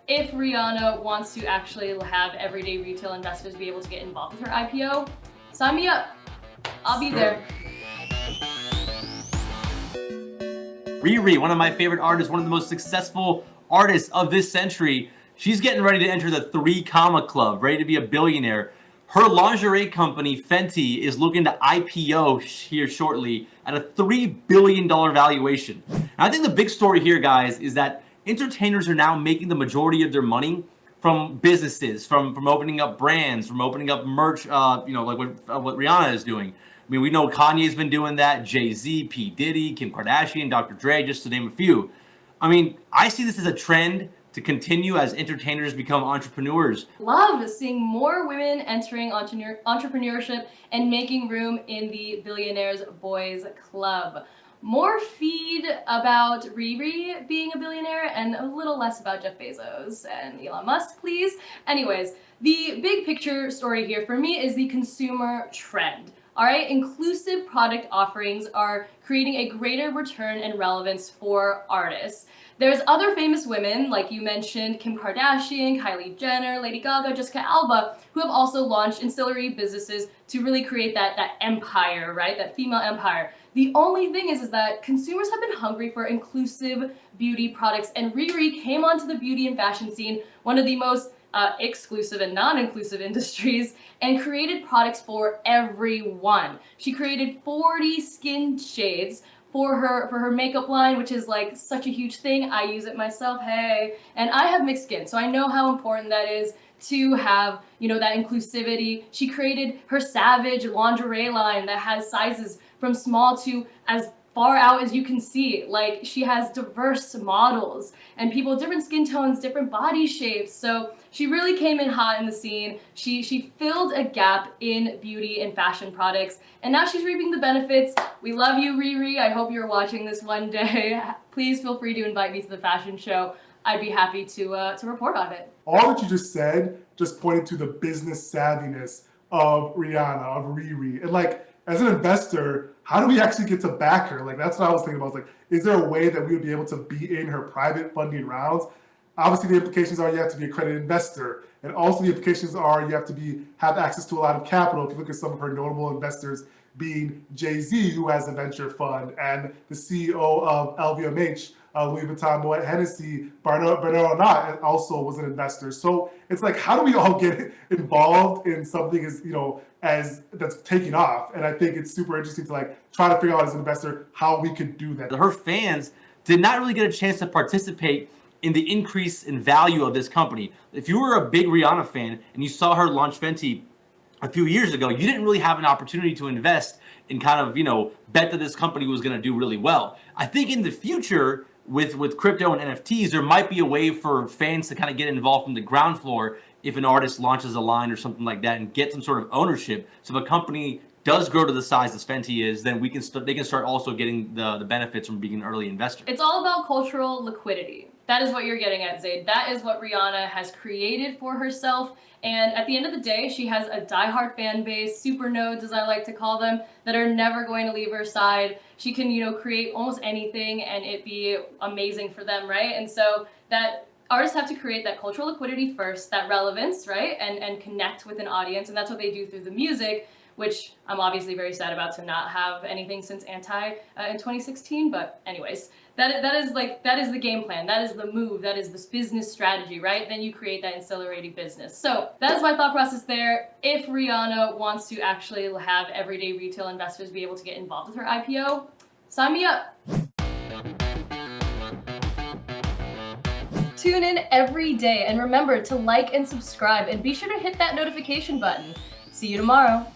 if Rihanna wants to actually have everyday retail investors be able to get involved with her IPO, sign me up. I'll be there. RiRi, one of my favorite artists, one of the most successful artists of this century, she's getting ready to enter the 3 comma club, ready to be a billionaire. Her lingerie company, Fenty, is looking to IPO here shortly at a $3 billion valuation. And I think the big story here, guys, is that entertainers are now making the majority of their money from businesses, from opening up brands, from opening up merch, like what Rihanna is doing. I mean, we know Kanye's been doing that, Jay-Z, P. Diddy, Kim Kardashian, Dr. Dre, just to name a few. I mean, I see this as a trend to continue as entertainers become entrepreneurs. Love seeing more women entering entrepreneurship and making room in the Billionaires Boys Club. More feed about RiRi being a billionaire and a little less about Jeff Bezos and Elon Musk, please. Anyways, the big picture story here for me is the consumer trend. All right, inclusive product offerings are creating a greater return and relevance for artists. There's other famous women, like you mentioned, Kim Kardashian, Kylie Jenner, Lady Gaga, Jessica Alba, who have also launched ancillary businesses to really create that empire, right? That female empire. The only thing is that consumers have been hungry for inclusive beauty products, and RiRi came onto the beauty and fashion scene, one of the most exclusive and non-inclusive industries, and created products for everyone. She created 40 skin shades for her makeup line, which is like such a huge thing. I use it myself, hey. And I have mixed skin, so I know how important that is to have, that inclusivity. She created her Savage lingerie line that has sizes from small to as far out as you can see. Like, she has diverse models and people, different skin tones, different body shapes. So she really came in hot in the scene. She filled a gap in beauty and fashion products, and now she's reaping the benefits. We love you, RiRi. I hope you're watching this one day. Please feel free to invite me to the fashion show. I'd be happy to report on it. All that you just said just pointed to the business savviness of Rihanna, of RiRi. And like, as an investor, how do we actually get to back her? Like, that's what I was thinking about. Like, is there a way that we would be able to be in her private funding rounds? Obviously, the implications are you have to be a accredited investor. And also the implications are you have to have access to a lot of capital. If you look at some of her notable investors being Jay-Z, who has a venture fund, and the CEO of LVMH, Louis Vuitton, Moet Hennessy, Bernard Arnault also was an investor. So it's like, how do we all get involved in something as that's taking off? And I think it's super interesting to try to figure out as an investor how we could do that. Her fans did not really get a chance to participate in the increase in value of this company. If you were a big Rihanna fan and you saw her launch Fenty a few years ago, you didn't really have an opportunity to invest and kind of, bet that this company was going to do really well. I think in the future, with crypto and NFTs, there might be a way for fans to kind of get involved from the ground floor if an artist launches a line or something like that and get some sort of ownership. So if a company does grow to the size as Fenty is, then they can start also getting the benefits from being an early investor. It's all about cultural liquidity. That is what you're getting at, Zaid. That is what Rihanna has created for herself. And at the end of the day, she has a diehard fan base, super nodes, as I like to call them, that are never going to leave her side. She can, create almost anything and it be amazing for them, right? And so that artists have to create that cultural liquidity first, that relevance, right? And connect with an audience. And that's what they do through the music, which I'm obviously very sad about to not have anything since Anti in 2016. But anyways, that is the game plan. That is the move. That is this business strategy, right? Then you create that ancillary business. So that is my thought process there. If Rihanna wants to actually have everyday retail investors be able to get involved with her IPO, sign me up. Tune in every day and remember to like and subscribe and be sure to hit that notification button. See you tomorrow.